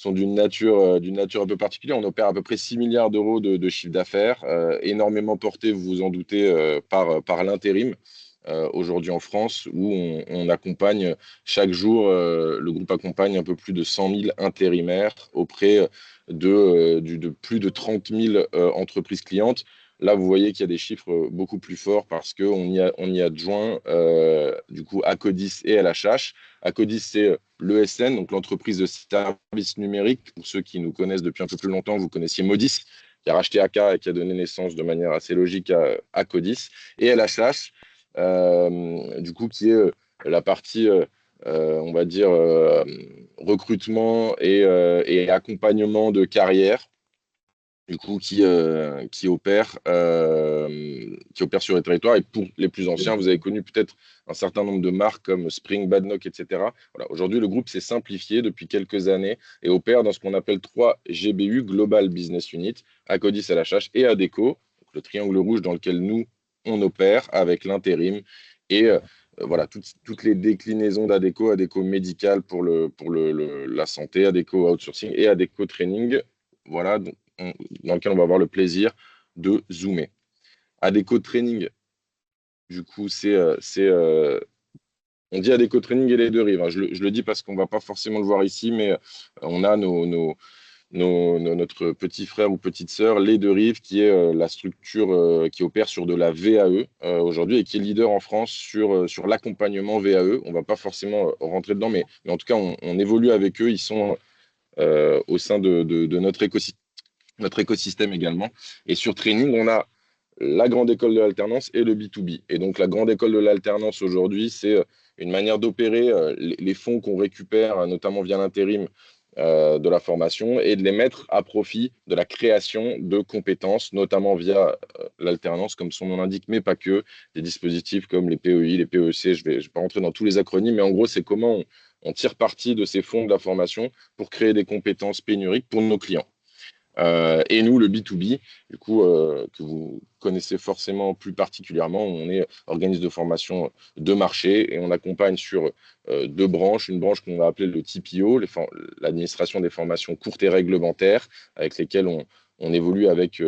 sont d'une nature un peu particulière. On opère à peu près 6 milliards d'euros de chiffre d'affaires, énormément porté, vous vous en doutez, par l'intérim. Aujourd'hui en France, où on accompagne chaque jour, le groupe accompagne un peu plus de 100 000 intérimaires auprès de plus de 30 000 entreprises clientes. Là, vous voyez qu'il y a des chiffres beaucoup plus forts parce on y adjoint du coup Acodis et LHH. Acodis, c'est l'ESN, donc l'entreprise de services numériques. Pour ceux qui nous connaissent depuis un peu plus longtemps, vous connaissiez Modis, qui a racheté AK et qui a donné naissance de manière assez logique à Acodis. Et LHH, du coup, qui est la partie, on va dire, recrutement et accompagnement de carrière, du coup, qui opère sur les territoires. Et pour les plus anciens, vous avez connu peut-être un certain nombre de marques comme Spring, Badnock, etc. Voilà. Aujourd'hui, le groupe s'est simplifié depuis quelques années et opère dans ce qu'on appelle 3 GBU, Global Business Unit, Acodis, LHH et Adecco, donc le triangle rouge dans lequel nous, on opère avec l'intérim et voilà, toutes les déclinaisons d'Adecco, Adecco médical pour la santé, Adecco outsourcing et Adecco training. Voilà, donc, dans lequel on va avoir le plaisir de zoomer. Adecco Training, du coup, on dit Adecco Training et les deux rives, hein. Je le dis parce qu'on ne va pas forcément le voir ici, mais on a notre petit frère ou petite sœur, les deux rives, qui est la structure qui opère sur de la VAE aujourd'hui et qui est leader en France sur l'accompagnement VAE. On ne va pas forcément rentrer dedans, mais en tout cas, on évolue avec eux. Ils sont au sein de notre écosystème également. Et sur Training, on a la grande école de l'alternance et le B2B. Et donc, la grande école de l'alternance aujourd'hui, c'est une manière d'opérer les fonds qu'on récupère, notamment via l'intérim de la formation, et de les mettre à profit de la création de compétences, notamment via l'alternance, comme son nom l'indique, mais pas que, des dispositifs comme les PEI, les PEC. Je vais pas rentrer dans tous les acronymes, mais en gros, c'est comment on tire parti de ces fonds de la formation pour créer des compétences pénuriques pour nos clients. Et nous, le B2B, du coup, que vous connaissez forcément plus particulièrement, on est organisme de formation de marché et on accompagne sur deux branches. Une branche qu'on va appeler le TPO, l'administration des formations courtes et réglementaires, avec lesquelles on évolue avec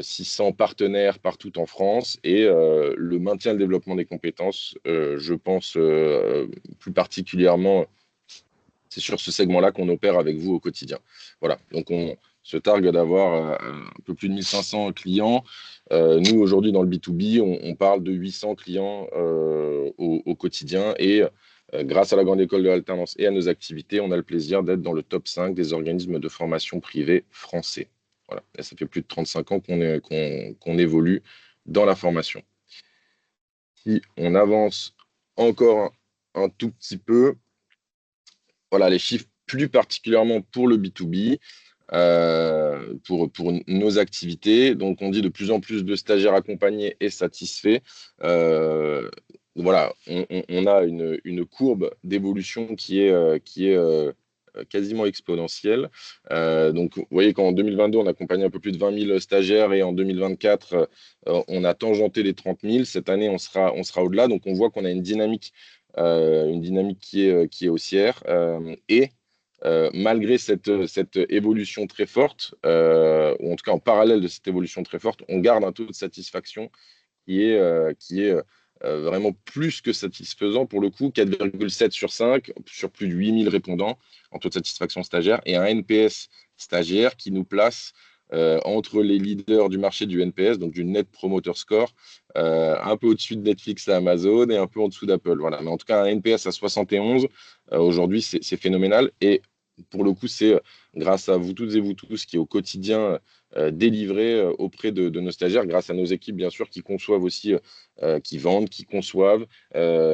600 partenaires partout en France, et le maintien et le développement des compétences, je pense plus particulièrement, c'est sur ce segment-là qu'on opère avec vous au quotidien. Voilà, donc on se targue d'avoir un peu plus de 1500 clients. Nous, aujourd'hui, dans le B2B, on parle de 800 clients au quotidien. Et grâce à la Grande École de l'Alternance et à nos activités, on a le plaisir d'être dans le top 5 des organismes de formation privés français. Voilà. Et ça fait plus de 35 ans qu'on évolue dans la formation. Si on avance encore un tout petit peu, voilà, les chiffres plus particulièrement pour le B2B, pour nos activités. Donc, on dit de plus en plus de stagiaires accompagnés et satisfaits. Voilà, on a une courbe d'évolution qui est quasiment exponentielle. Donc, vous voyez qu'en 2022, on a accompagné un peu plus de 20 000 stagiaires et en 2024, on a tangenté les 30 000. Cette année, on sera au-delà. Donc, on voit qu'on a une dynamique qui est haussière. Et malgré cette évolution très forte, ou en tout cas en parallèle de cette évolution très forte, on garde un taux de satisfaction qui est vraiment plus que satisfaisant pour le coup, 4,7 sur 5, sur plus de 8000 répondants en taux de satisfaction stagiaire, et un NPS stagiaire qui nous place entre les leaders du marché du NPS, donc du Net Promoter Score, un peu au-dessus de Netflix et Amazon et un peu en dessous d'Apple. Voilà. Mais en tout cas, un NPS à 71, aujourd'hui, c'est phénoménal. Et pour le coup, c'est grâce à vous toutes et vous tous qui au quotidien délivrez auprès de nos stagiaires, grâce à nos équipes bien sûr qui conçoivent aussi, qui vendent, qui conçoivent,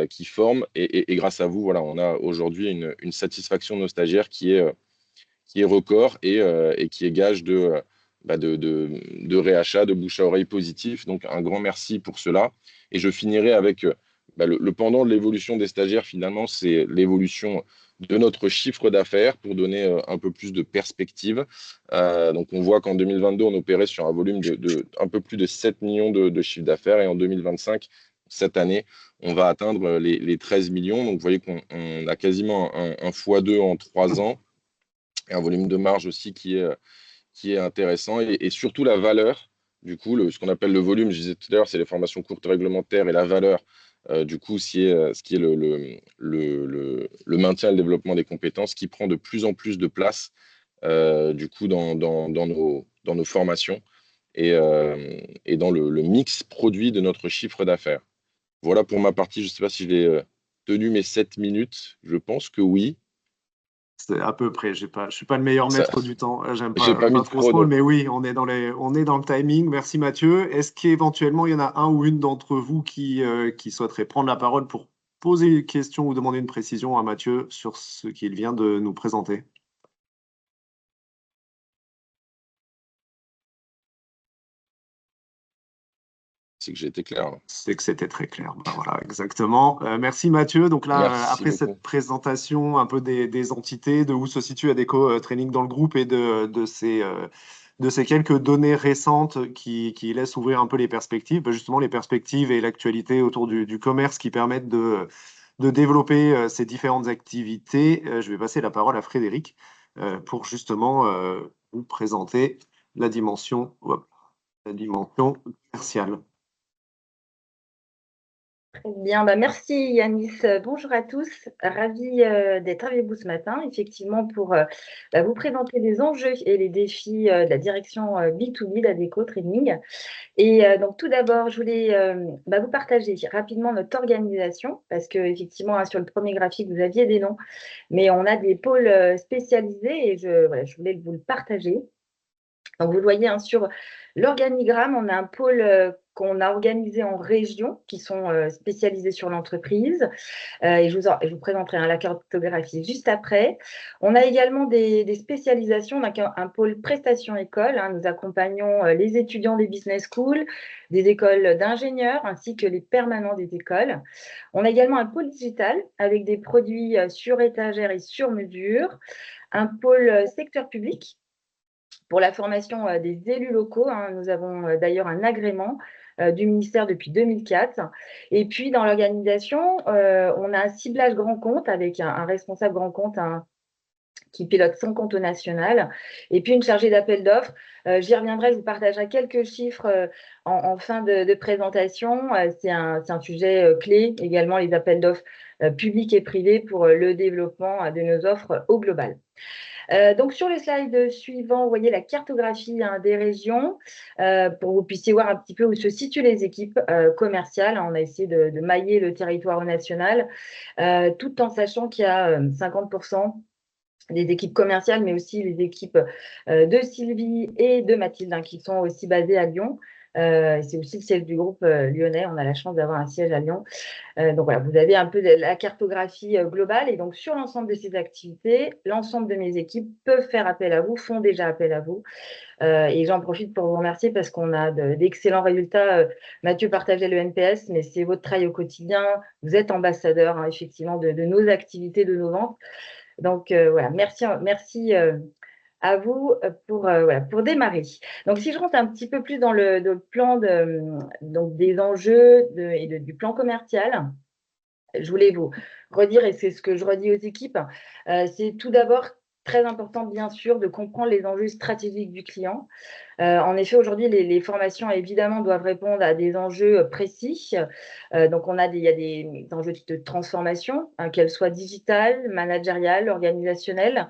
qui forment. Et grâce à vous, voilà, on a aujourd'hui une satisfaction de nos stagiaires qui est record et qui est gage de réachat, de bouche à oreille positif. Donc un grand merci pour cela. Et je finirai avec le pendant de l'évolution des stagiaires, finalement, c'est l'évolution de notre chiffre d'affaires pour donner un peu plus de perspective. Donc on voit qu'en 2022, on opérait sur un volume de un peu plus de 7 millions de chiffre d'affaires, et en 2025, cette année, on va atteindre les 13 millions. Donc vous voyez qu'on a quasiment un x2 en 3 ans. et un volume de marge aussi qui est intéressant et surtout la valeur. Du coup, ce qu'on appelle le volume, je disais tout à l'heure, c'est les formations courtes réglementaires et la valeur, du coup, ce qui est le maintien et le développement des compétences qui prend de plus en plus de place, du coup, dans nos formations et dans le mix produit de notre chiffre d'affaires. Voilà pour ma partie. Je ne sais pas si j'ai tenu mes 7 minutes. Je pense que oui. C'est à peu près. Je suis pas le meilleur Ça, maître du temps. J'aime j'ai pas mis pas de trop ce chrono. rôle, mais oui, on est dans le timing. Merci Mathieu. Est-ce qu'éventuellement il y en a un ou une d'entre vous qui souhaiterait prendre la parole pour poser une question ou demander une précision à Mathieu sur ce qu'il vient de nous présenter? C'est que j'ai été clair, là. C'est que c'était très clair. Ben voilà, exactement. Merci Mathieu. Donc là, Merci après cette beaucoup. présentation un peu des entités, de où se situe Adecco Training dans le groupe et de ces quelques données récentes qui laissent ouvrir un peu les perspectives, ben justement les perspectives et l'actualité autour du commerce qui permettent de développer ces différentes activités, je vais passer la parole à Frédéric pour justement vous présenter hop, la dimension commerciale. Très bien, merci Yanis. Bonjour à tous, ravie d'être avec vous ce matin, effectivement pour vous présenter les enjeux et les défis de la direction B2B d'Adecco Training. Et donc tout d'abord, je voulais vous partager rapidement notre organisation, parce que effectivement sur le premier graphique, vous aviez des noms, mais on a des pôles spécialisés et je voulais vous le partager. Donc, vous le voyez sur l'organigramme, on a un pôle qu'on a organisé en régions qui sont spécialisées sur l'entreprise. Et je vous présenterai la cartographie juste après. On a également des spécialisations. On a un pôle prestation école. Nous accompagnons les étudiants des business schools, des écoles d'ingénieurs ainsi que les permanents des écoles. On a également un pôle digital avec des produits sur étagère et sur mesure. Un pôle secteur public pour la formation des élus locaux. Nous avons d'ailleurs un agrément du ministère depuis 2004. Et puis, dans l'organisation, on a un ciblage grand compte avec un responsable grand compte qui pilote 100 comptes au national, et puis une chargée d'appel d'offres. J'y reviendrai, je vous partagerai quelques chiffres en fin de présentation. C'est un sujet clé, également les appels d'offres publics et privés pour le développement de nos offres au global. Donc, sur le slide suivant, vous voyez la cartographie des régions pour que vous puissiez voir un petit peu où se situent les équipes commerciales. On a essayé de mailler le territoire national, tout en sachant qu'il y a 50% des équipes commerciales, mais aussi les équipes de Sylvie et de Mathilde, qui sont aussi basées à Lyon. C'est aussi le siège du groupe lyonnais. On a la chance d'avoir un siège à Lyon. Donc voilà, vous avez un peu la cartographie globale. Et donc, sur l'ensemble de ces activités, l'ensemble de mes équipes peuvent faire appel à vous, font déjà appel à vous. Et j'en profite pour vous remercier parce qu'on a d'excellents résultats. Mathieu partageait le NPS, mais c'est votre travail au quotidien. Vous êtes ambassadeur, effectivement, de nos activités, de nos ventes. Donc, voilà, merci à vous pour démarrer. Donc, si je rentre un petit peu plus dans le plan donc des enjeux du plan commercial, je voulais vous redire, et c'est ce que je redis aux équipes, c'est tout d'abord très important, bien sûr, de comprendre les enjeux stratégiques du client. En effet, aujourd'hui, les formations, évidemment, doivent répondre à des enjeux précis. Donc, il y a des enjeux de transformation, qu'elles soient digitales, managériales, organisationnelles.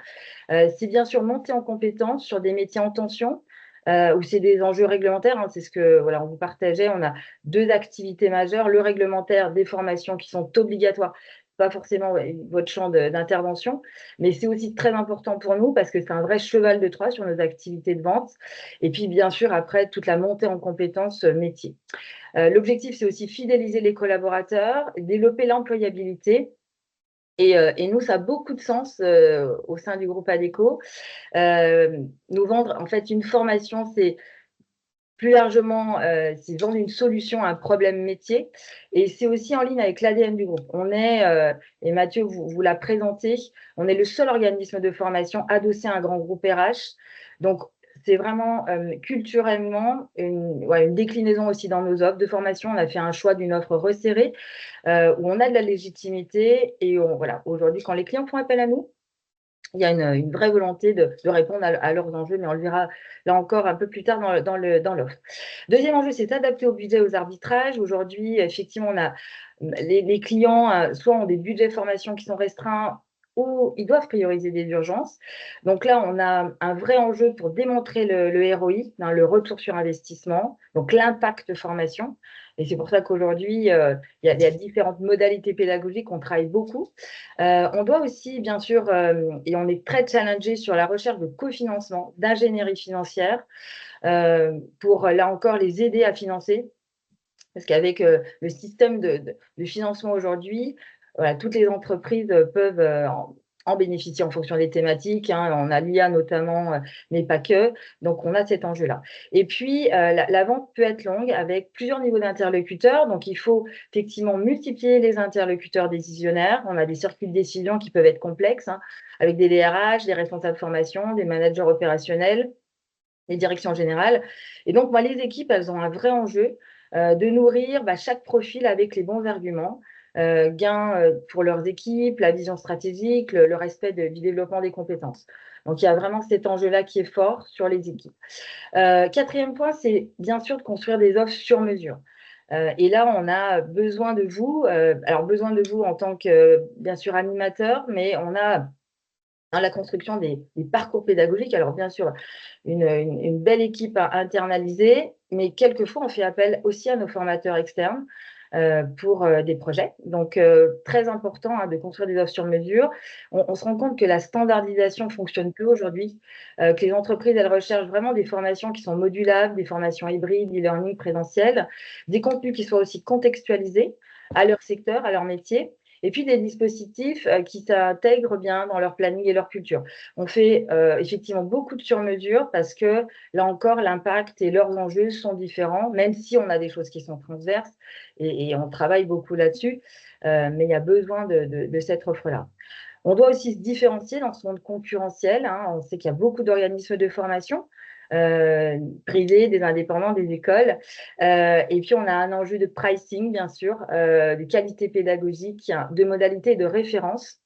C'est bien sûr monter en compétence sur des métiers en tension, où c'est des enjeux réglementaires. C'est ce que on vous partageait. On a deux activités majeures, le réglementaire des formations qui sont obligatoires, pas forcément votre champ d'intervention, mais c'est aussi très important pour nous parce que c'est un vrai cheval de Troie sur nos activités de vente. Et puis, bien sûr, après, toute la montée en compétences métier. L'objectif, c'est aussi fidéliser les collaborateurs, développer l'employabilité. Et nous, ça a beaucoup de sens au sein du groupe Adecco. Nous vendre, en fait, une formation, c'est plus largement, c'est vendre une solution à un problème métier. Et c'est aussi en ligne avec l'ADN du groupe. On est, et Mathieu vous l'a présenté, on est le seul organisme de formation adossé à un grand groupe RH. Donc, c'est vraiment culturellement une déclinaison aussi dans nos offres de formation. On a fait un choix d'une offre resserrée où on a de la légitimité. Et aujourd'hui, quand les clients font appel à nous, il y a une vraie volonté de répondre à leurs enjeux, mais on le verra là encore un peu plus tard dans l'offre. Deuxième enjeu, c'est s'adapter au budget, aux arbitrages. Aujourd'hui, effectivement, on a les clients, soit ont des budgets de formation qui sont restreints, ou ils doivent prioriser des urgences. Donc là, on a un vrai enjeu pour démontrer le ROI, le retour sur investissement, donc l'impact formation. Et c'est pour ça qu'aujourd'hui, il y a différentes modalités pédagogiques, on travaille beaucoup. On doit aussi, bien sûr, et on est très challengé sur la recherche de cofinancement, d'ingénierie financière, pour, là encore, les aider à financer. Parce qu'avec le système de financement aujourd'hui, voilà, toutes les entreprises peuvent en bénéficier en fonction des thématiques. On a l'IA notamment, mais pas que. Donc, on a cet enjeu-là. Et puis, la vente peut être longue avec plusieurs niveaux d'interlocuteurs. Donc, il faut effectivement multiplier les interlocuteurs décisionnaires. On a des circuits de décision qui peuvent être complexes, avec des DRH, des responsables de formation, des managers opérationnels, des directions générales. Et donc, moi, les équipes, elles ont un vrai enjeu de nourrir chaque profil avec les bons arguments, gain pour leurs équipes, la vision stratégique, le respect du développement des compétences. Donc, il y a vraiment cet enjeu-là qui est fort sur les équipes. Quatrième point, c'est bien sûr de construire des offres sur mesure. Et là, on a besoin de vous, alors besoin de vous en tant que, bien sûr, animateur, mais on a dans la construction des parcours pédagogiques. Alors, bien sûr, une belle équipe à internaliser, mais quelquefois, on fait appel aussi à nos formateurs externes pour des projets. Donc, très important de construire des offres sur mesure. On se rend compte que la standardisation fonctionne peu aujourd'hui, que les entreprises, elles recherchent vraiment des formations qui sont modulables, des formations hybrides, e-learning, présentiel, des contenus qui soient aussi contextualisés à leur secteur, à leur métier, et puis des dispositifs qui s'intègrent bien dans leur planning et leur culture. On fait effectivement beaucoup de sur-mesure parce que, là encore, l'impact et leurs enjeux sont différents, même si on a des choses qui sont transverses et on travaille beaucoup là-dessus, mais il y a besoin de cette offre-là. On doit aussi se différencier dans ce monde concurrentiel. On sait qu'il y a beaucoup d'organismes de formation, privés, des indépendants, des écoles. Et puis, on a un enjeu de pricing, bien sûr, de qualité pédagogique, de modalités et de référence.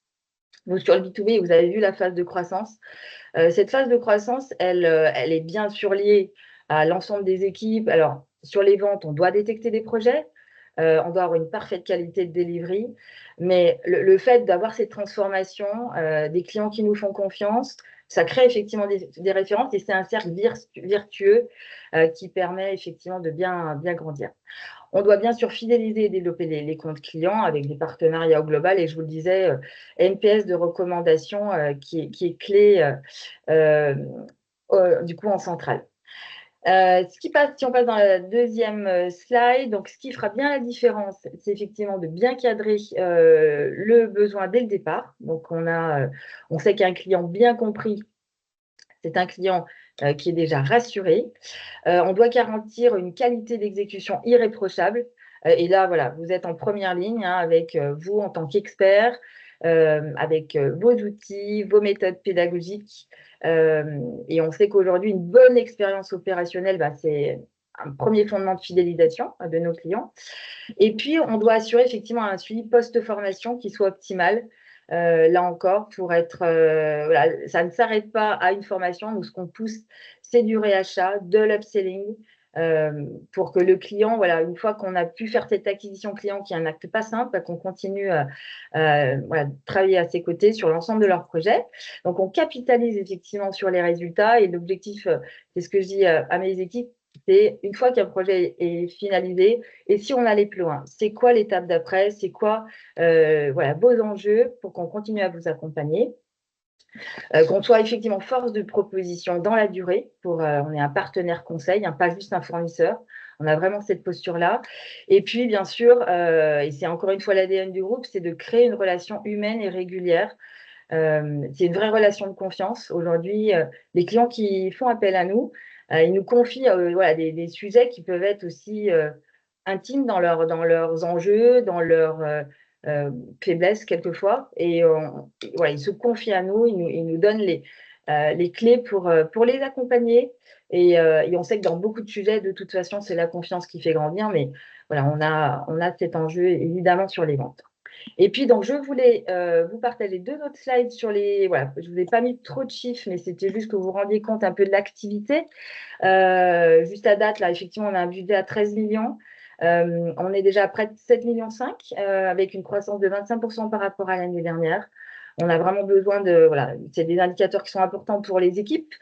Donc, sur le B2B, vous avez vu la phase de croissance. Cette phase de croissance, elle est bien sûr liée à l'ensemble des équipes. Alors, sur les ventes, on doit détecter des projets. On doit avoir une parfaite qualité de delivery. Mais le fait d'avoir cette transformation, des clients qui nous font confiance, ça crée effectivement des références et c'est un cercle vertueux qui permet effectivement de bien grandir. On doit bien sûr fidéliser et développer les comptes clients avec des partenariats au global. Et je vous le disais, NPS de recommandation qui est clé du coup en centrale. Si on passe dans la deuxième slide, donc ce qui fera bien la différence, c'est effectivement de bien cadrer le besoin dès le départ. Donc, on sait qu'un client bien compris, c'est un client qui est déjà rassuré. On doit garantir une qualité d'exécution irréprochable. Et là, voilà, vous êtes en première ligne avec vous en tant qu'expert, avec vos outils, vos méthodes pédagogiques. Et on sait qu'aujourd'hui, une bonne expérience opérationnelle, c'est un premier fondement de fidélisation de nos clients. Et puis, on doit assurer effectivement un suivi post-formation qui soit optimal. Là encore, pour être, voilà, ça ne s'arrête pas à une formation. Nous, ce qu'on pousse, c'est du réachat, de l'upselling, pour que le client, voilà, une fois qu'on a pu faire cette acquisition client, qui est un acte pas simple, qu'on continue à travailler à ses côtés sur l'ensemble de leur projet. Donc, on capitalise effectivement sur les résultats et l'objectif, c'est ce que je dis à mes équipes, c'est une fois qu'un projet est finalisé, et si on allait plus loin, c'est quoi l'étape d'après? C'est quoi vos enjeux pour qu'on continue à vous accompagner? Qu'on soit effectivement force de proposition dans la durée, on est un partenaire conseil, pas juste un fournisseur. On a vraiment cette posture-là. Et puis, bien sûr, et c'est encore une fois l'ADN du groupe, c'est de créer une relation humaine et régulière. C'est une vraie relation de confiance. Aujourd'hui, les clients qui font appel à nous, ils nous confient des sujets qui peuvent être aussi intimes dans leurs enjeux, dans leurs faiblesses quelquefois. Et ils se confient à nous, ils nous donnent les clés pour les accompagner. Et on sait que dans beaucoup de sujets, de toute façon, c'est la confiance qui fait grandir. Mais voilà, on a cet enjeu évidemment sur les ventes. Et puis, donc, je voulais vous partager 2 autres slides sur les… Voilà, je ne vous ai pas mis trop de chiffres, mais c'était juste que vous vous rendiez compte un peu de l'activité. Juste à date, là, effectivement, on a un budget à 13 millions. On est déjà à près de 7,5 millions, avec une croissance de 25% par rapport à l'année dernière. On a vraiment besoin de… Voilà, c'est des indicateurs qui sont importants pour les équipes.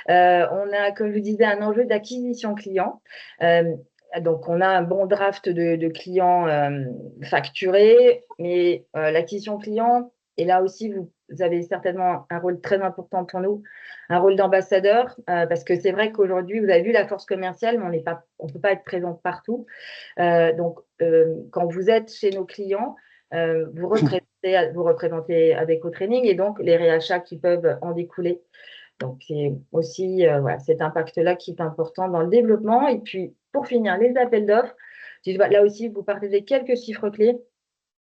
On a, comme je vous disais, un enjeu d'acquisition client. Donc, on a un bon draft de clients facturés, mais l'acquisition client, et là aussi, vous avez certainement un rôle très important pour nous, un rôle d'ambassadeur, parce que c'est vrai qu'aujourd'hui, vous avez vu la force commerciale, mais on ne peut pas être présent partout. Donc, quand vous êtes chez nos clients, vous représentez Adecco Training et donc les réachats qui peuvent en découler. Donc, c'est aussi voilà, cet impact-là qui est important dans le développement. Et puis, pour finir, les appels d'offres. Là aussi, vous partagez quelques chiffres clés.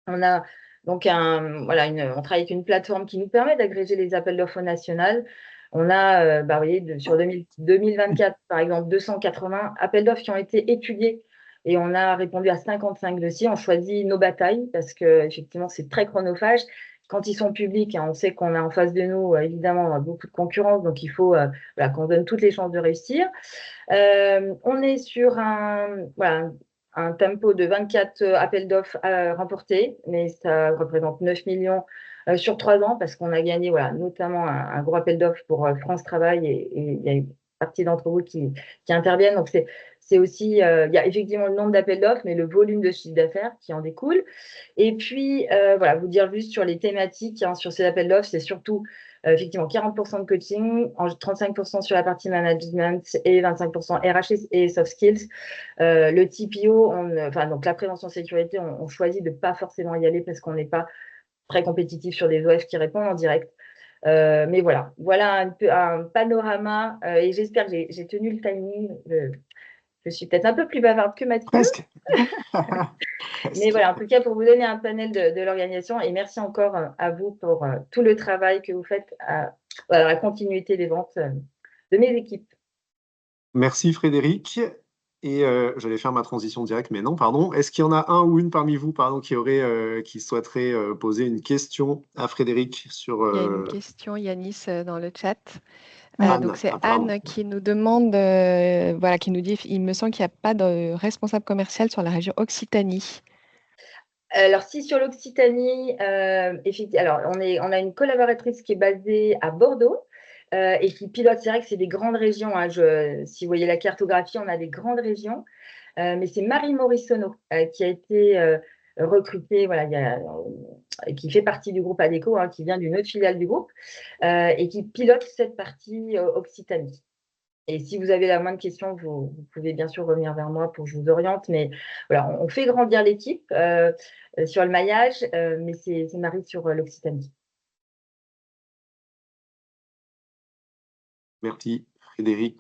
On a donc on travaille avec une plateforme qui nous permet d'agréger les appels d'offres nationales. On a, vous voyez, sur 2024, par exemple, 280 appels d'offres qui ont été étudiés et on a répondu à 55 dossiers. On choisit nos batailles parce qu'effectivement, c'est très chronophage. Quand ils sont publics, on sait qu'on a en face de nous, évidemment, beaucoup de concurrence, donc il faut qu'on donne toutes les chances de réussir. On est sur un tempo de 24 appels d'offres remportés, mais ça représente 9 millions sur 3 ans parce qu'on a gagné notamment un gros appel d'offres pour France Travail et il y a une partie d'entre vous qui interviennent. Donc, c'est aussi, il y a effectivement le nombre d'appels d'offres, mais le volume de chiffre d'affaires qui en découle. Et puis, vous dire juste sur les thématiques, sur ces appels d'offres, c'est surtout effectivement 40% de coaching, 35% sur la partie management et 25% RH et soft skills. Le TPO, donc la prévention sécurité, on choisit de ne pas forcément y aller parce qu'on n'est pas très compétitif sur des OF qui répondent en direct. Mais voilà un panorama et j'espère que j'ai tenu le timing. Je suis peut-être un peu plus bavarde que Mathieu. Presque. Mais voilà, en tout cas, pour vous donner un panel de l'organisation, et merci encore à vous pour tout le travail que vous faites à la continuité des ventes de mes équipes. Merci Frédéric. Et j'allais faire ma transition directe, mais non, pardon. Est-ce qu'il y en a un ou une parmi vous, pardon, qui souhaiterait poser une question à Frédéric sur… Il y a une question, Yanis, dans le chat. Anne. Donc, c'est Pardon. Anne qui nous demande, qui nous dit, il me semble qu'il n'y a pas de responsable commercial sur la région Occitanie. Alors, si sur l'Occitanie, effectivement, on a une collaboratrice qui est basée à Bordeaux et qui pilote. C'est vrai que c'est des grandes régions. Si vous voyez la cartographie, on a des grandes régions. Mais c'est Marie Morissonneau qui a été recrutée, qui fait partie du groupe Adecco, qui vient d'une autre filiale du groupe et qui pilote cette partie Occitanie. Et si vous avez la moindre question, vous pouvez bien sûr revenir vers moi pour que je vous oriente. Mais voilà, on fait grandir l'équipe sur le maillage, mais c'est Marie sur l'Occitanie. Merci Frédéric.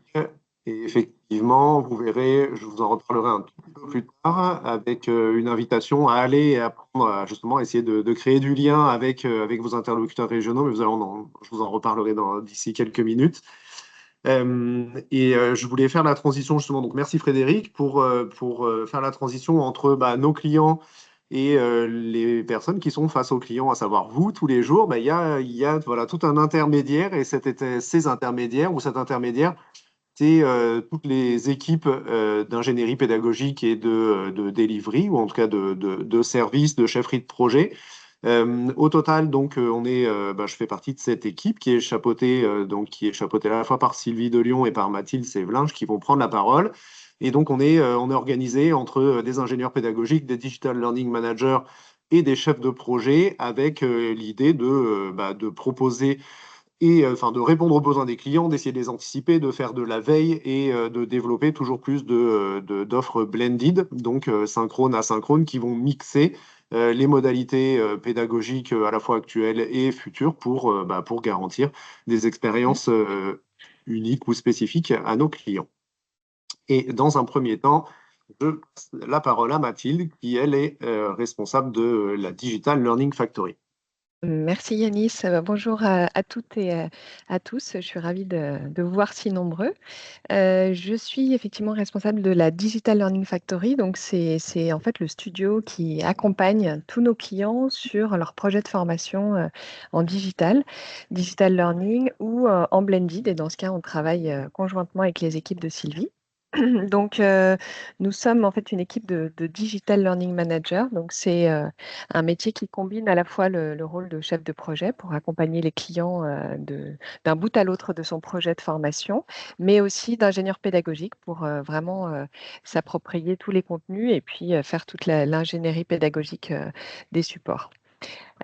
Et effectivement, vous verrez, je vous en reparlerai un tout petit peu plus tard avec une invitation à aller et apprendre à justement essayer de créer du lien avec vos interlocuteurs régionaux, mais je vous en reparlerai d'ici quelques minutes. Je voulais faire la transition justement, donc merci Frédéric pour faire la transition entre nos clients et les personnes qui sont face aux clients, à savoir vous, tous les jours. Il y a tout un intermédiaire et ces intermédiaires ou cet intermédiaire, c'est toutes les équipes d'ingénierie pédagogique et de delivery, ou en tout cas de services, de chefferie de projet. Au total, donc, je fais partie de cette équipe qui est chapeautée à la fois par Sylvie Delion et par Mathilde Sévelinge qui vont prendre la parole. Et donc, on est organisé entre des ingénieurs pédagogiques, des digital learning managers et des chefs de projet avec l'idée de proposer et de répondre aux besoins des clients, d'essayer de les anticiper, de faire de la veille et de développer toujours plus d'offres blended, donc synchrone, asynchrone, qui vont mixer les modalités pédagogiques à la fois actuelles et futures pour garantir des expériences uniques ou spécifiques à nos clients. Et dans un premier temps, je passe la parole à Mathilde, qui elle est responsable de la Digital Learning Factory. Merci Yanis. Bonjour à toutes et à tous. Je suis ravie de vous voir si nombreux. Je suis effectivement responsable de la Digital Learning Factory. Donc, c'est en fait le studio qui accompagne tous nos clients sur leurs projets de formation en digital learning ou en blended. Et dans ce cas, on travaille conjointement avec les équipes de Sylvie. Donc, nous sommes en fait une équipe de Digital Learning Manager. Donc, c'est un métier qui combine à la fois le rôle de chef de projet pour accompagner les clients d'un bout à l'autre de son projet de formation, mais aussi d'ingénieur pédagogique pour vraiment s'approprier tous les contenus et puis faire toute l'ingénierie pédagogique des supports.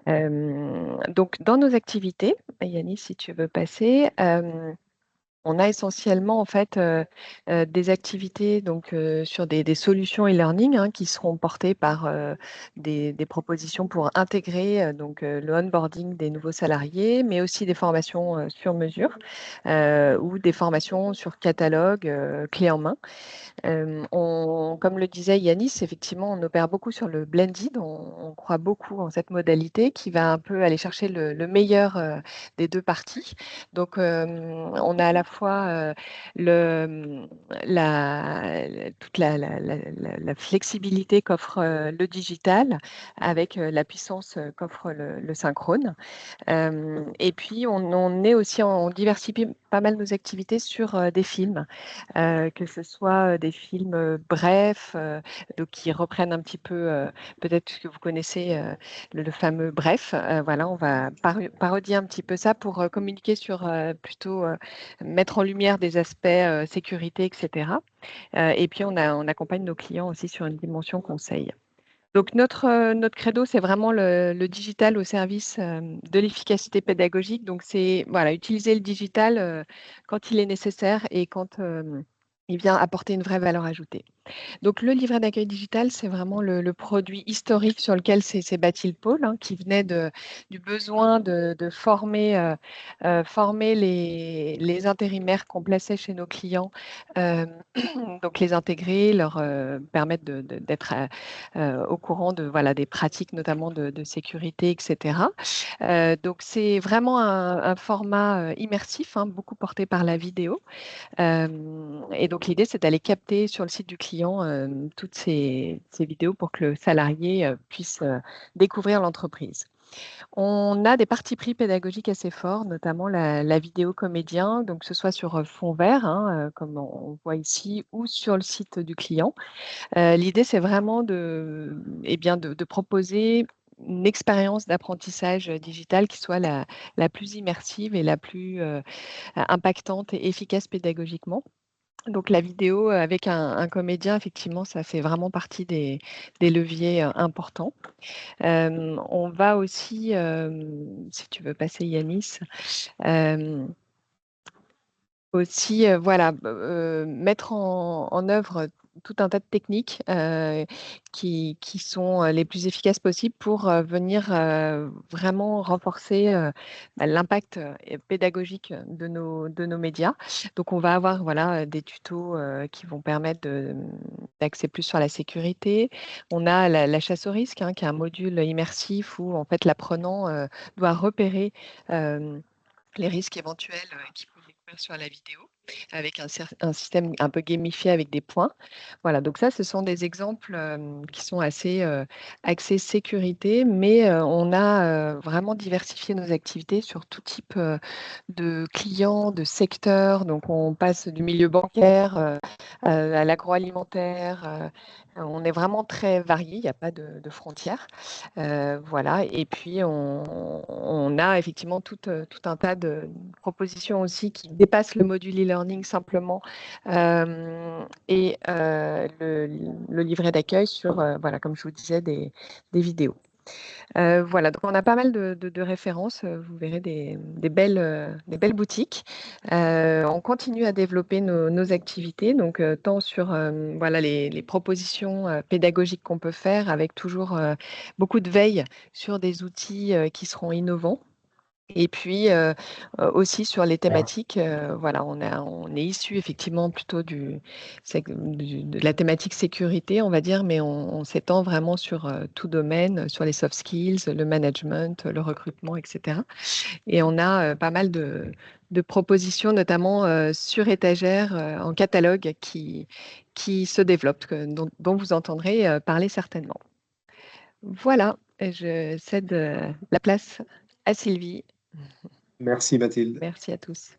Donc, dans nos activités, Yannis, si tu veux passer, on a essentiellement en fait des activités donc sur des solutions e-learning qui seront portées par des propositions pour intégrer donc le onboarding des nouveaux salariés, mais aussi des formations sur mesure ou des formations sur catalogue clé en main. Comme le disait Yanis, effectivement, on opère beaucoup sur le blended. On croit beaucoup en cette modalité qui va un peu aller chercher le meilleur des deux parties. Donc, on a à la fois toute la flexibilité qu'offre le digital avec la puissance qu'offre le synchrone. Et puis, on diversifie pas mal nos activités sur des films, que ce soit des films brefs, donc qui reprennent un petit peu, peut-être que vous connaissez le fameux Bref. Voilà, on va parodier un petit peu ça pour communiquer sur plutôt mettre en lumière des aspects sécurité, etc. Et puis, on accompagne nos clients aussi sur une dimension conseil. Donc, notre credo, c'est vraiment le digital au service de l'efficacité pédagogique. Donc, c'est voilà, utiliser le digital quand il est nécessaire et quand il vient apporter une vraie valeur ajoutée. Donc, le livret d'accueil digital, c'est vraiment le produit historique sur lequel s'est bâti le pôle, qui venait du besoin de former les intérimaires qu'on plaçait chez nos clients, euh, donc les intégrer, leur permettre d'être au courant voilà, des pratiques, notamment de sécurité, etc. Donc, c'est vraiment un format immersif, beaucoup porté par la vidéo. Et donc, l'idée, c'est d'aller capter sur le site du client toutes ces vidéos pour que le salarié puisse découvrir l'entreprise. On a des partis pris pédagogiques assez forts, notamment la vidéo comédien, donc que ce soit sur fond vert, comme on voit ici, ou sur le site du client. L'idée, c'est vraiment de proposer une expérience d'apprentissage digital qui soit la plus immersive et la plus impactante et efficace pédagogiquement. Donc la vidéo avec un comédien, effectivement, ça fait vraiment partie des leviers importants. On va aussi, si tu veux passer Yanis, aussi voilà, mettre en œuvre tout un tas de techniques qui sont les plus efficaces possibles pour venir vraiment renforcer l'impact pédagogique de nos médias. Donc, on va avoir voilà, des tutos qui vont permettre d'axer plus sur la sécurité. On a la chasse au risque, qui est un module immersif où en fait, l'apprenant doit repérer les risques éventuels qu'il peut découvrir sur la vidéo, avec un système un peu gamifié avec des points. Voilà, donc ça, ce sont des exemples qui sont assez axés sécurité, mais on a vraiment diversifié nos activités sur tout type de clients, de secteurs. Donc, on passe du milieu bancaire à l'agroalimentaire. On est vraiment très varié, il n'y a pas de frontières. Voilà, et puis on a effectivement tout un tas de propositions aussi qui dépassent le module e-learning simplement et le livret d'accueil sur, voilà, comme je vous disais, des vidéos. Voilà, donc on a pas mal de références. Vous verrez des belles boutiques. On continue à développer nos activités, donc tant sur voilà, les propositions pédagogiques qu'on peut faire, avec toujours beaucoup de veille sur des outils qui seront innovants. Et puis aussi sur les thématiques, voilà, on est issu effectivement plutôt de la thématique sécurité, on va dire, mais on s'étend vraiment sur tout domaine, sur les soft skills, le management, le recrutement, etc. Et on a pas mal de propositions, notamment sur étagère, en catalogue, qui se développent, dont vous entendrez parler certainement. Voilà, et je cède la place à Sylvie. Merci Mathilde. Merci à tous.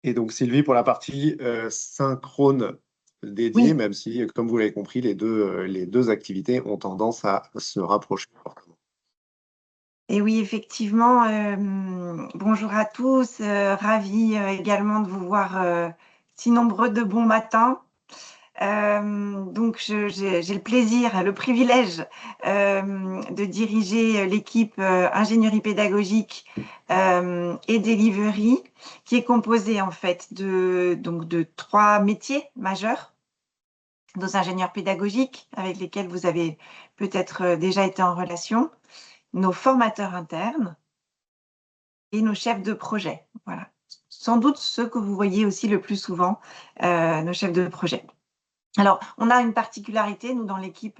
Et donc Sylvie, pour la partie synchrone dédiée, Oui. même si, comme vous l'avez compris, les deux activités ont tendance à se rapprocher fortement. Et oui, effectivement, bonjour à tous, ravie également de vous voir si nombreux de bon matin. Donc, j'ai le plaisir, le privilège de diriger l'équipe ingénierie pédagogique et delivery, qui est composée en fait de 3 métiers majeurs. Nos ingénieurs pédagogiques, avec lesquels vous avez peut-être déjà été en relation, nos formateurs internes et nos chefs de projet. Voilà. Sans doute ceux que vous voyez aussi le plus souvent, nos chefs de projet. Alors, on a une particularité, nous, dans l'équipe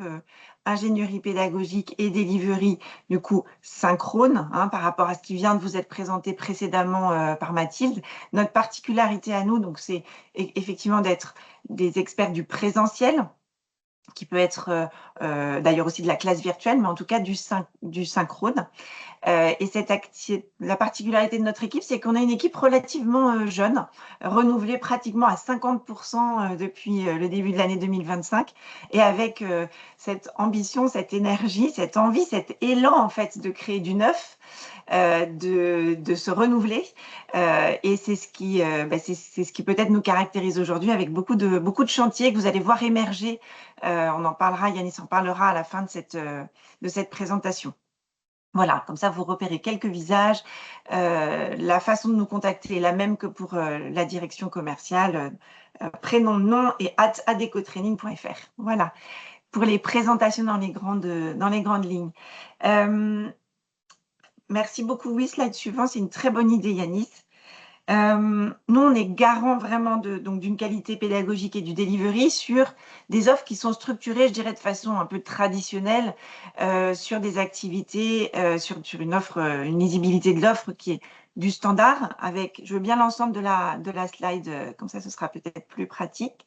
ingénierie pédagogique et delivery, du coup, synchrone, par rapport à ce qui vient de vous être présenté précédemment par Mathilde. Notre particularité à nous, donc, c'est effectivement d'être des experts du présentiel, qui peut être d'ailleurs aussi de la classe virtuelle, mais en tout cas du synchrone. Et la particularité de notre équipe, c'est qu'on a une équipe relativement jeune, renouvelée pratiquement à 50% depuis le début de l'année 2025, et avec cette ambition, cette énergie, cette envie, cet élan en fait de créer du neuf, de se renouveler. Et c'est ce qui, c'est ce qui peut-être nous caractérise aujourd'hui, avec beaucoup de chantiers que vous allez voir émerger. On en parlera, Yanis en parlera à la fin de cette présentation. Voilà, comme ça, vous repérez quelques visages. La façon de nous contacter est la même que pour la direction commerciale. Prénom, nom et @adecotraining.fr. Voilà, pour les présentations dans les grandes lignes. Merci beaucoup. Oui, slide suivant, c'est une très bonne idée, Yanis. Nous, on est garant vraiment d'une qualité pédagogique et du delivery sur des offres qui sont structurées, je dirais, de façon un peu traditionnelle, sur des activités, sur une offre, une lisibilité de l'offre qui est du standard, avec, je veux bien l'ensemble de la slide, comme ça, ce sera peut-être plus pratique.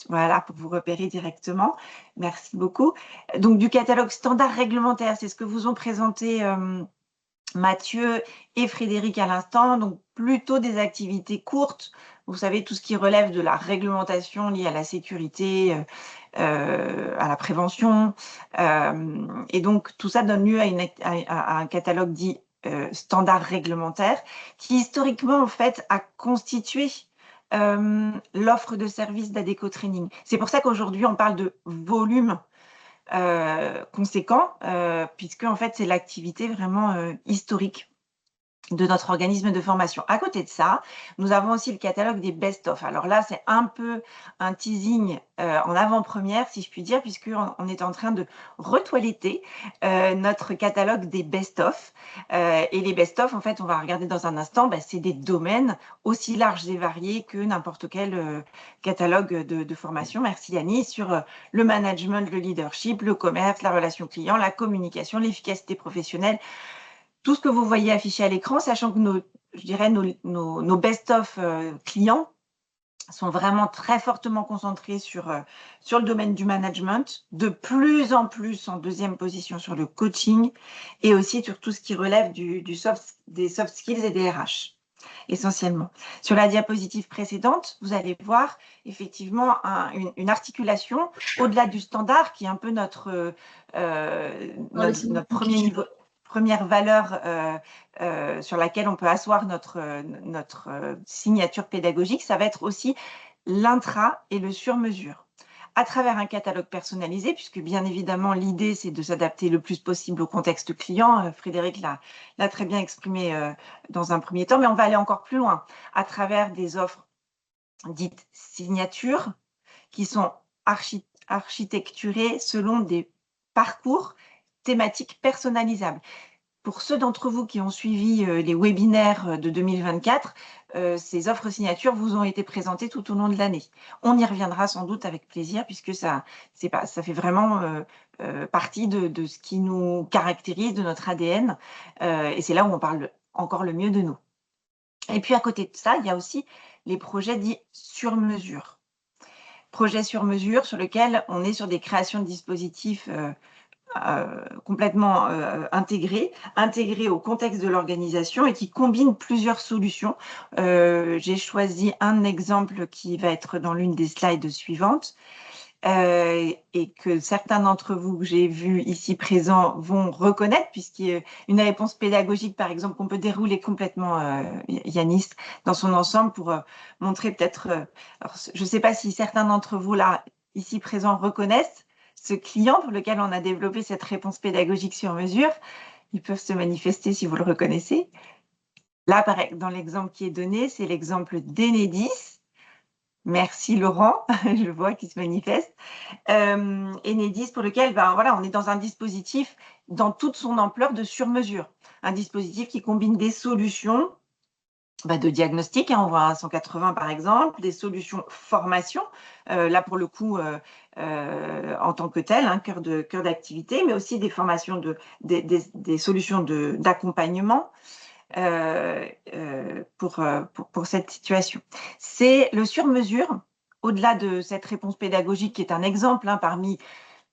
Voilà, pour vous repérer directement. Merci beaucoup. Donc, du catalogue standard réglementaire, c'est ce que vous ont présenté Mathieu et Frédéric à l'instant, donc plutôt des activités courtes, vous savez, tout ce qui relève de la réglementation liée à la sécurité, à la prévention, et donc tout ça donne lieu à un catalogue dit standard réglementaire, qui historiquement en fait a constitué l'offre de services d'Adeco Training. C'est pour ça qu'aujourd'hui on parle de volume conséquent, puisque en fait c'est l'activité vraiment historique de notre organisme de formation. À côté de ça, nous avons aussi le catalogue des best-of. Alors là, c'est un peu un teasing en avant-première, si je puis dire, puisqu'on est en train de retoiletter notre catalogue des best-of. Et les best-of, en fait, on va regarder dans un instant, c'est des domaines aussi larges et variés que n'importe quel catalogue de formation. Merci Yannis, sur le management, le leadership, le commerce, la relation client, la communication, l'efficacité professionnelle, tout ce que vous voyez affiché à l'écran, sachant que nos best-of clients sont vraiment très fortement concentrés sur le domaine du management, de plus en plus en deuxième position sur le coaching, et aussi sur tout ce qui relève des soft skills et des RH, essentiellement. Sur la diapositive précédente, vous allez voir effectivement une articulation au-delà du standard, qui est un peu notre premier niveau, première valeur sur laquelle on peut asseoir notre signature pédagogique. Ça va être aussi l'intra et le sur-mesure, à travers un catalogue personnalisé, puisque bien évidemment l'idée c'est de s'adapter le plus possible au contexte client. Frédéric l'a très bien exprimé dans un premier temps, mais on va aller encore plus loin, à travers des offres dites signatures, qui sont architecturées selon des parcours thématiques personnalisables. pour ceux d'entre vous qui ont suivi les webinaires de 2024, ces offres signatures vous ont été présentées tout au long de l'année. On y reviendra sans doute avec plaisir puisque ça fait vraiment partie de ce qui nous caractérise, de notre ADN, et c'est là où on parle encore le mieux de nous. Et puis à côté de ça, il y a aussi les projets dits sur mesure. Projets sur mesure sur lesquels on est sur des créations de dispositifs complètement intégrés au contexte de l'organisation et qui combinent plusieurs solutions. J'ai choisi un exemple qui va être dans l'une des slides suivantes. Et que certains d'entre vous que j'ai vus ici présents vont reconnaître, puisqu'il y a une réponse pédagogique, par exemple, qu'on peut dérouler complètement, Yanis, dans son ensemble pour montrer peut-être… je ne sais pas si certains d'entre vous, là, ici présents, reconnaissent ce client pour lequel on a développé cette réponse pédagogique sur mesure. Ils peuvent se manifester si vous le reconnaissez. Là, dans l'exemple qui est donné, c'est l'exemple d'Enedis. Merci Laurent, je vois qu'il se manifeste. Enedis pour lequel voilà, on est dans un dispositif dans toute son ampleur de sur-mesure. Un dispositif qui combine des solutions de diagnostic, on voit un 180 par exemple, des solutions formation, là pour le coup en tant que tel, cœur d'activité, mais aussi des formations, des solutions d'accompagnement. Pour cette situation. C'est le sur-mesure, au-delà de cette réponse pédagogique qui est un exemple parmi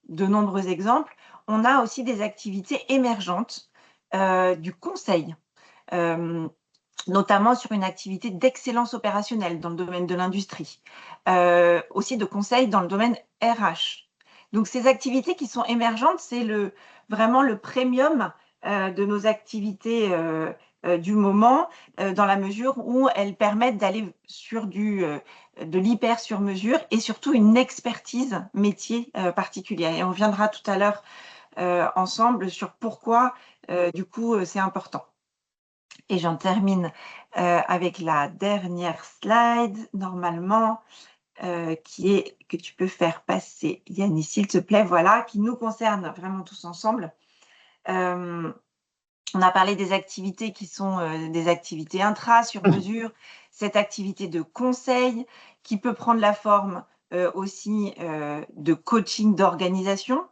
de nombreux exemples, on a aussi des activités émergentes du conseil, notamment sur une activité d'excellence opérationnelle dans le domaine de l'industrie, aussi de conseil dans le domaine RH. Donc ces activités qui sont émergentes, c'est vraiment le premium de nos activités du moment, dans la mesure où elles permettent d'aller sur de l'hyper sur mesure et surtout une expertise métier particulière. Et on viendra tout à l'heure ensemble sur pourquoi du coup c'est important. Et j'en termine avec la dernière slide, normalement, qui est que tu peux faire passer, Yannis, s'il te plaît, voilà, qui nous concerne vraiment tous ensemble. On a parlé des activités qui sont des activités intra, sur mesure, cette activité de conseil qui peut prendre la forme aussi de coaching d'organisation,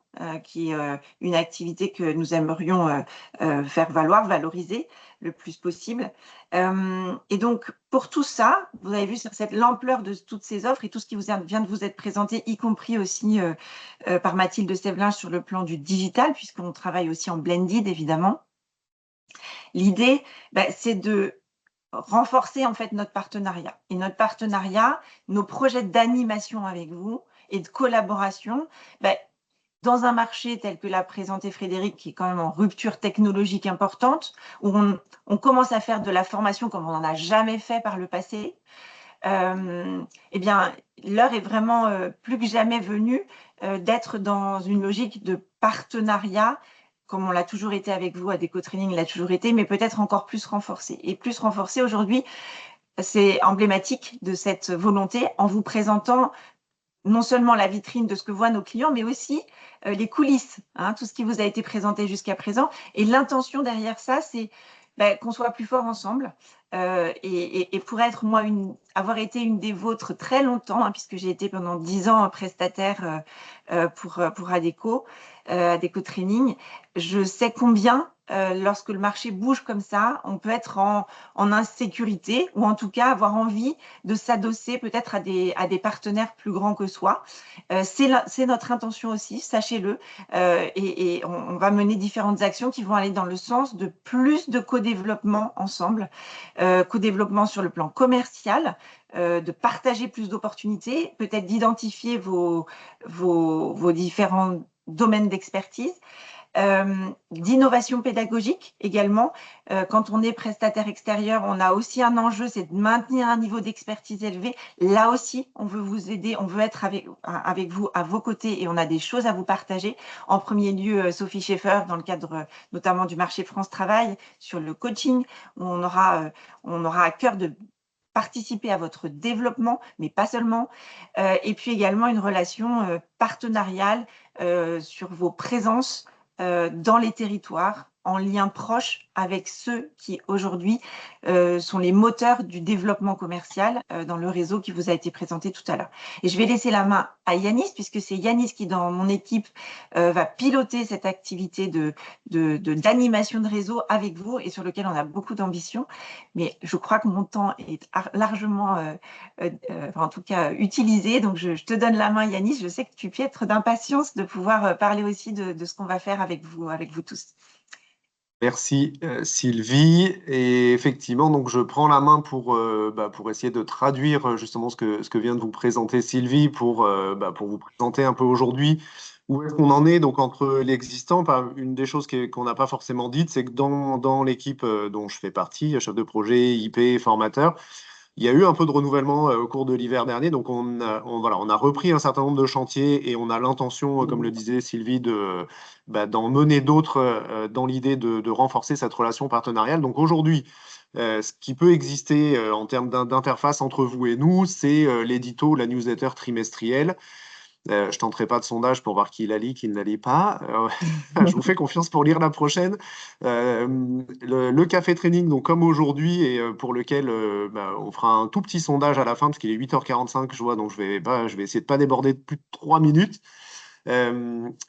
qui est une activité que nous aimerions faire valoir, valoriser le plus possible. Et donc, pour tout ça, vous avez vu sur l'ampleur de toutes ces offres et tout ce qui vient de vous être présenté, y compris aussi par Mathilde Sevelin sur le plan du digital, puisqu'on travaille aussi en blended, évidemment. L'idée, c'est de renforcer en fait notre partenariat. Et notre partenariat, nos projets d'animation avec vous et de collaboration, dans un marché tel que l'a présenté Frédéric, qui est quand même en rupture technologique importante, où on commence à faire de la formation comme on n'en a jamais fait par le passé, eh bien, l'heure est vraiment plus que jamais venue d'être dans une logique de partenariat, comme on l'a toujours été avec vous, ADECO Training l'a toujours été, mais peut-être encore plus renforcé. Et plus renforcé aujourd'hui, c'est emblématique de cette volonté en vous présentant non seulement la vitrine de ce que voient nos clients, mais aussi les coulisses, tout ce qui vous a été présenté jusqu'à présent. Et l'intention derrière ça, c'est qu'on soit plus fort ensemble. Et pour être, moi, avoir été une des vôtres très longtemps, puisque j'ai été pendant 10 ans prestataire pour ADECO Training, je sais combien, lorsque le marché bouge comme ça, on peut être en insécurité ou en tout cas avoir envie de s'adosser peut-être à des partenaires plus grands que soi. C'est notre intention aussi, sachez-le, et on va mener différentes actions qui vont aller dans le sens de plus de co-développement ensemble, co-développement sur le plan commercial, de partager plus d'opportunités, peut-être d'identifier vos différents domaines d'expertise, d'innovation pédagogique également. Quand on est prestataire extérieur, on a aussi un enjeu, c'est de maintenir un niveau d'expertise élevé. Là aussi, on veut vous aider, on veut être avec vous, à vos côtés, et on a des choses à vous partager. En premier lieu, Sophie Schaeffer, dans le cadre notamment du marché France Travail, sur le coaching, où on aura à cœur de participer à votre développement, mais pas seulement, et puis également une relation partenariale sur vos présences dans les territoires, en lien proche avec ceux qui aujourd'hui sont les moteurs du développement commercial dans le réseau qui vous a été présenté tout à l'heure. Et je vais laisser la main à Yanis, puisque c'est Yanis qui, dans mon équipe, va piloter cette activité d'animation de réseau avec vous et sur lequel on a beaucoup d'ambition. Mais je crois que mon temps est largement, en tout cas, utilisé. Donc, je te donne la main, Yanis. Je sais que tu piètres d'impatience de pouvoir parler aussi de ce qu'on va faire avec vous tous. Merci Sylvie. Et effectivement, donc je prends la main pour essayer de traduire justement ce que vient de vous présenter Sylvie pour vous présenter un peu aujourd'hui où est-ce qu'on en est donc entre l'existant. Une des choses qu'on n'a pas forcément dites, c'est que dans l'équipe dont je fais partie, chef de projet, IP, formateur, il y a eu un peu de renouvellement au cours de l'hiver dernier. Donc on a repris un certain nombre de chantiers et on a l'intention, comme le disait Sylvie, d'en mener d'autres dans l'idée de renforcer cette relation partenariale. Donc aujourd'hui, ce qui peut exister en termes d'interface entre vous et nous, c'est l'édito, la newsletter trimestrielle. Je ne tenterai pas de sondage pour voir qui la lit, qui ne la lit pas. Je vous fais confiance pour lire la prochaine. Le café training, donc comme aujourd'hui, et pour lequel on fera un tout petit sondage à la fin, parce qu'il est 8h45, je vois, donc je vais essayer de ne pas déborder de plus de 3 minutes.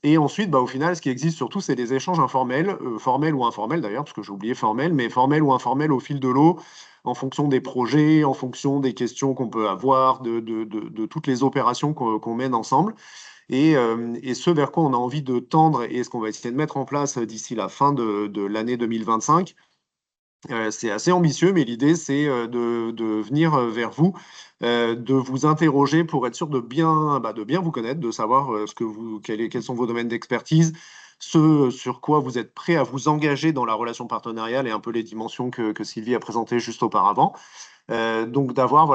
Et ensuite, au final, ce qui existe surtout, c'est des échanges informels, formels ou informels d'ailleurs, parce que j'ai oublié formel, mais formels ou informels au fil de l'eau, en fonction des projets, en fonction des questions qu'on peut avoir, de toutes les opérations qu'on mène ensemble. Et ce vers quoi on a envie de tendre et ce qu'on va essayer de mettre en place d'ici la fin de l'année 2025, c'est assez ambitieux, mais l'idée, c'est de venir vers vous, de vous interroger pour être sûr de bien vous connaître, de savoir quels sont vos domaines d'expertise, ce sur quoi vous êtes prêt à vous engager dans la relation partenariale et un peu les dimensions que Sylvie a présentées juste auparavant. Donc d'avoir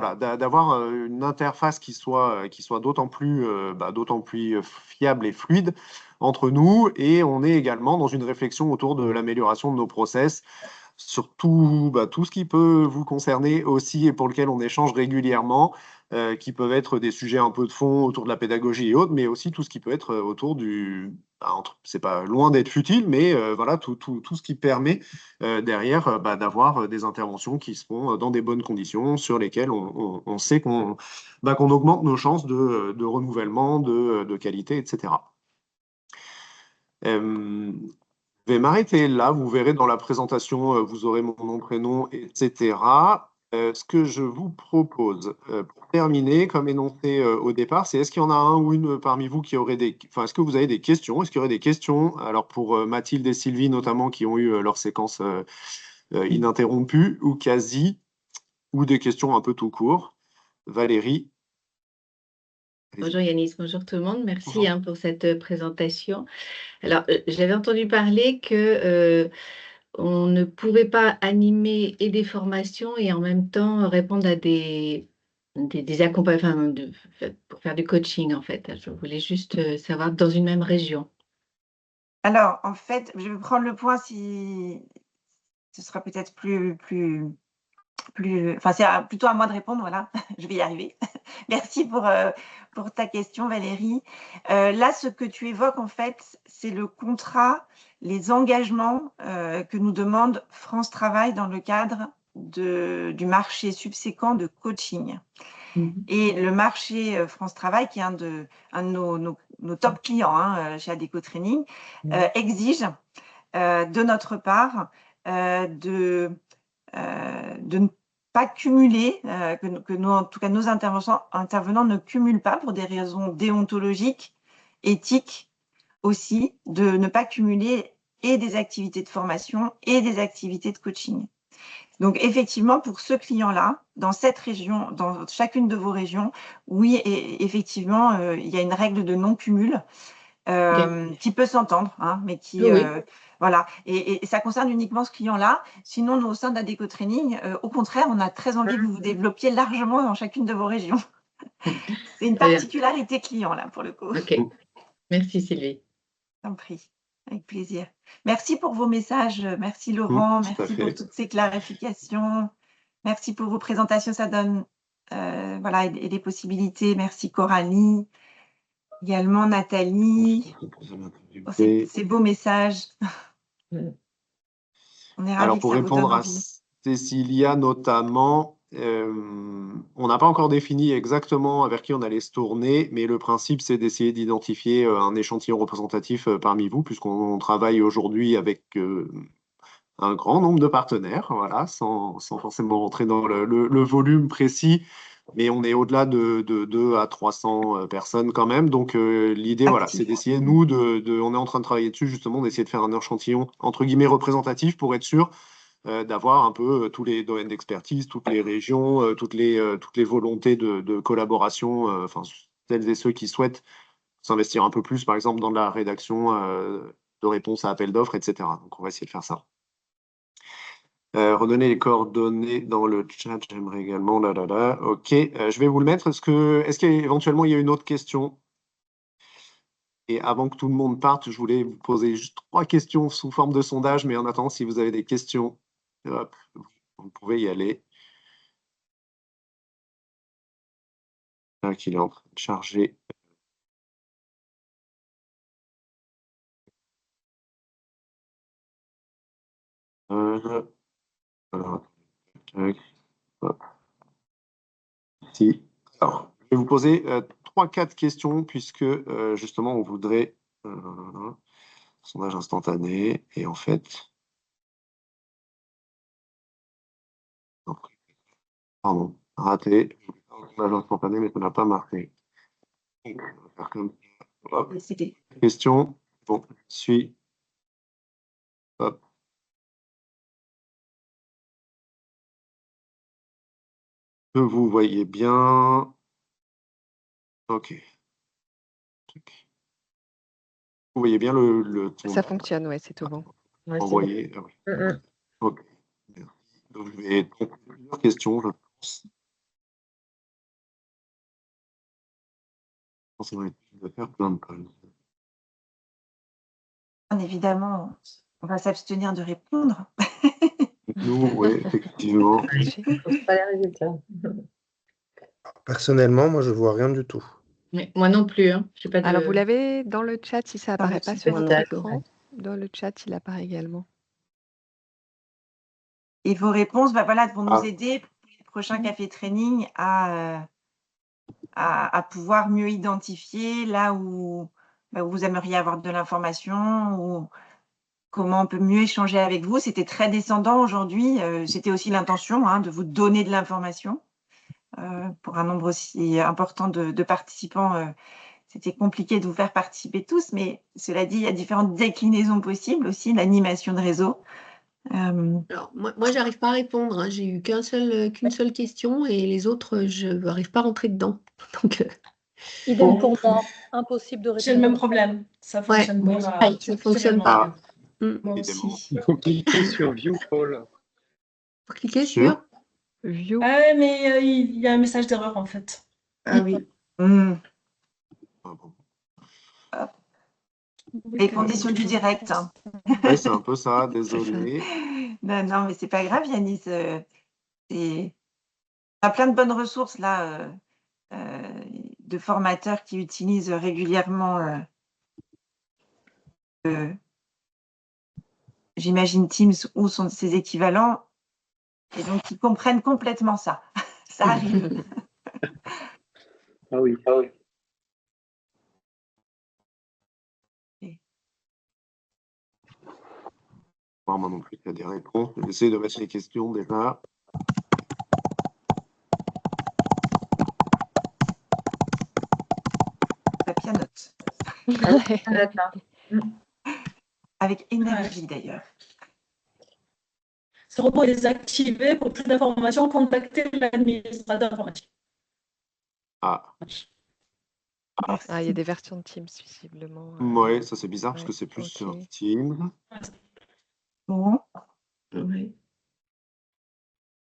une interface qui soit d'autant plus fiable et fluide entre nous, et on est également dans une réflexion autour de l'amélioration de nos process, sur tout ce qui peut vous concerner aussi et pour lequel on échange régulièrement, qui peuvent être des sujets un peu de fond autour de la pédagogie et autres, mais aussi tout ce qui peut être autour c'est pas loin d'être futile, mais tout ce qui permet derrière d'avoir des interventions qui se font dans des bonnes conditions, sur lesquelles on sait qu'on augmente nos chances de renouvellement, de qualité, etc. Je vais m'arrêter là. Vous verrez dans la présentation, vous aurez mon nom, prénom, etc. Ce que je vous propose, pour terminer, comme énoncé au départ, c'est est-ce qu'il y en a un ou une parmi vous qui aurait est-ce que vous avez des questions? Est-ce qu'il y aurait des questions? Alors pour Mathilde et Sylvie notamment, qui ont eu leur séquence ininterrompue ou quasi, ou des questions un peu tout court. Valérie? Bonjour Yanis, bonjour tout le monde. Merci pour cette présentation. Alors, j'avais entendu parler que on ne pouvait pas animer et des formations et en même temps répondre à des accompagnements, pour faire du coaching en fait. Je voulais juste savoir dans une même région. Alors, en fait, je vais prendre le point si ce sera peut-être enfin, c'est plutôt à moi de répondre, voilà, je vais y arriver. Merci pour ta question, Valérie. Là, ce que tu évoques, en fait, c'est le contrat, les engagements que nous demande France Travail dans le cadre du marché subséquent de coaching. Et le marché France Travail, qui est un de nos top clients chez Adecco Training, exige de notre part de ne pas cumuler, en tout cas nos intervenants ne cumulent pas pour des raisons déontologiques, éthiques aussi, de ne pas cumuler et des activités de formation et des activités de coaching. Donc effectivement, pour ce client-là, dans cette région, dans chacune de vos régions, oui, et effectivement, il y a une règle de non-cumul qui peut s'entendre, mais qui… Oui. Voilà, et ça concerne uniquement ce client-là. Sinon, nous, au sein d'Adecco Training, au contraire, on a très envie que vous vous développiez largement dans chacune de vos régions. C'est une particularité client, là, pour le coup. Ok, merci Sylvie. Je t'en prie, avec plaisir. Merci pour vos messages. Merci Laurent, merci pour toutes ces clarifications. Merci pour vos présentations, ça donne et des possibilités. Merci Coralie, également Nathalie, pour ces beaux messages. On est ravis Alors, que pour ça vous donne répondre à envie. Cécilia notamment, on n'a pas encore défini exactement vers qui on allait se tourner, mais le principe, c'est d'essayer d'identifier un échantillon représentatif parmi vous, puisqu'on travaille aujourd'hui avec un grand nombre de partenaires, voilà, sans forcément rentrer dans le volume précis, mais on est au-delà de 2 à 300 personnes quand même. Donc, l'idée, voilà, c'est Actif. d'essayer, nous, on est en train de travailler dessus, justement, d'essayer de faire un échantillon, entre guillemets, représentatif pour être sûr d'avoir un peu tous les domaines d'expertise, toutes les régions, toutes les volontés de collaboration, enfin, celles et ceux qui souhaitent s'investir un peu plus, par exemple, dans la rédaction de réponses à appels d'offres, etc. Donc, on va essayer de faire ça. Redonner les coordonnées dans le chat, j'aimerais également. Ok, je vais vous le mettre. Est-ce qu'éventuellement il y a une autre question? Et avant que tout le monde parte, je voulais vous poser juste 3 questions sous forme de sondage, mais en attendant, si vous avez des questions, hop, vous pouvez y aller. Là, qu'il est en train de charger. Alors, hop. Si. Alors, je vais vous poser 3-4 questions, puisque justement, on voudrait sondage instantané. Et en fait, pardon, raté. Sondage instantané, mais ça n'a pas marqué. On va faire comme ça. Hop. Question. Bon, suis. Hop. Que vous voyez bien. Ok. Vous voyez bien le ton. Ça fonctionne, ouais, c'est tout bon. Ouais, c'est Envoyé. Ah oui. bon. Ok. Merci. Donc, je vais donc plusieurs questions, je pense. Je pense que ça va être de faire plein de calls. Évidemment, on va s'abstenir de répondre. Nous, oui, effectivement. Je trouve pas les résultats. Personnellement, moi, je vois rien du tout. Mais moi non plus, hein. J'ai pas de... Alors, vous l'avez dans le chat, si ça Dans le apparaît pas chat, sur votre d'accord. écran. Dans le chat, il apparaît également. Et vos réponses voilà, vont nous Ah. aider pour les prochains cafés training à pouvoir mieux identifier là où vous aimeriez avoir de l'information ou comment on peut mieux échanger avec vous. C'était très descendant aujourd'hui. C'était aussi l'intention de vous donner de l'information. Pour un nombre aussi important de participants, c'était compliqué de vous faire participer tous, mais cela dit, il y a différentes déclinaisons possibles aussi, l'animation de réseau. Alors, moi j'arrive pas à répondre, hein. J'ai eu qu'une seule question et les autres, je n'arrive pas à rentrer dedans. Donc, Idem pour moi, impossible de répondre. J'ai le même problème, ça fonctionne ouais, pas. pareil, ça fonctionne pas. Moi Évidemment. aussi. Il faut cliquer sur View Call. Faut cliquer Sur sur View. Ah ouais, mais il y a un message d'erreur en fait. Ah oui. Ah bon. Les conditions du direct. Ouais, c'est un peu ça, désolé. Non, mais c'est pas grave, Yanis. On a plein de bonnes ressources là, de formateurs qui utilisent régulièrement, j'imagine Teams ou ses équivalents, et donc ils comprennent complètement ça. Ça arrive. Ah oui. Moi non plus, il y a des réponses. J'essaie de mettre les questions déjà. Ça pianote. Avec énergie d'ailleurs. Ce robot est désactivé. Pour plus d'informations, contactez l'administrateur informatique. Ah. Ah, il y a des versions de Teams, visiblement. Ouais, ça c'est bizarre parce ouais, que c'est plus ok. sur Teams. Bon. Ouais.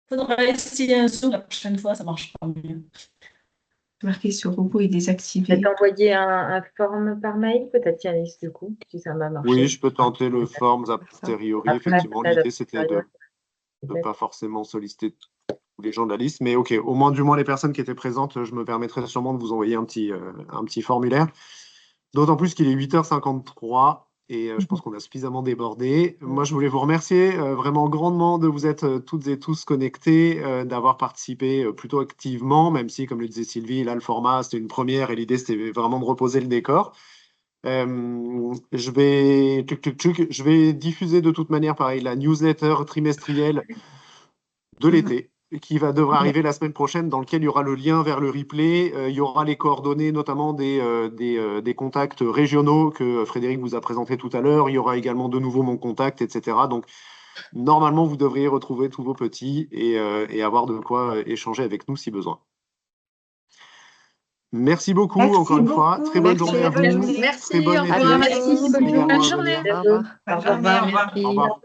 Faudra essayer un Zoom la prochaine fois, ça marche pas mieux. Marqué sur robot est désactivé. Peut-être envoyer un form par mail, peut-être Yanis, du coup, si ça m'a marché. Oui, je peux tenter le Forms a posteriori. Après, Effectivement, peut-être, l'idée c'était de ne pas forcément solliciter tous les gens de la liste, mais ok, au moins du moins les personnes qui étaient présentes, je me permettrai sûrement de vous envoyer un petit formulaire. D'autant plus qu'il est 8h53 Et je pense qu'on a suffisamment débordé. Moi, je voulais vous remercier vraiment grandement de vous être toutes et tous connectés, d'avoir participé plutôt activement, même si, comme le disait Sylvie, là, le format, c'était une première et l'idée, c'était vraiment de reposer le décor. Je vais diffuser de toute manière, pareil, la newsletter trimestrielle de l'été qui devrait arriver la semaine prochaine, dans lequel il y aura le lien vers le replay, il y aura les coordonnées notamment des contacts régionaux que Frédéric vous a présenté tout à l'heure, il y aura également de nouveau mon contact, etc. Donc normalement, vous devriez retrouver tous vos petits et avoir de quoi échanger avec nous si besoin. Merci beaucoup, encore une fois. Très bonne journée à vous. Merci, Très bonne au revoir. bonne journée. Au revoir. Au revoir. Au revoir.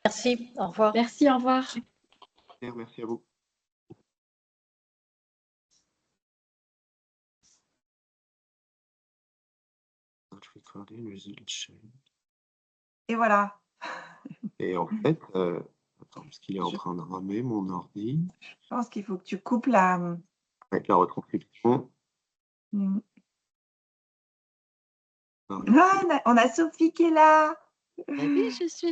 Merci, au revoir. Merci, au revoir. Merci à vous. Et voilà. Et en fait, attends, parce qu'il est en train de ramer mon ordi. Je pense qu'il faut que tu coupes la. Avec la retranscription. Ah, on a Sophie qui est là. Oui, je suis là.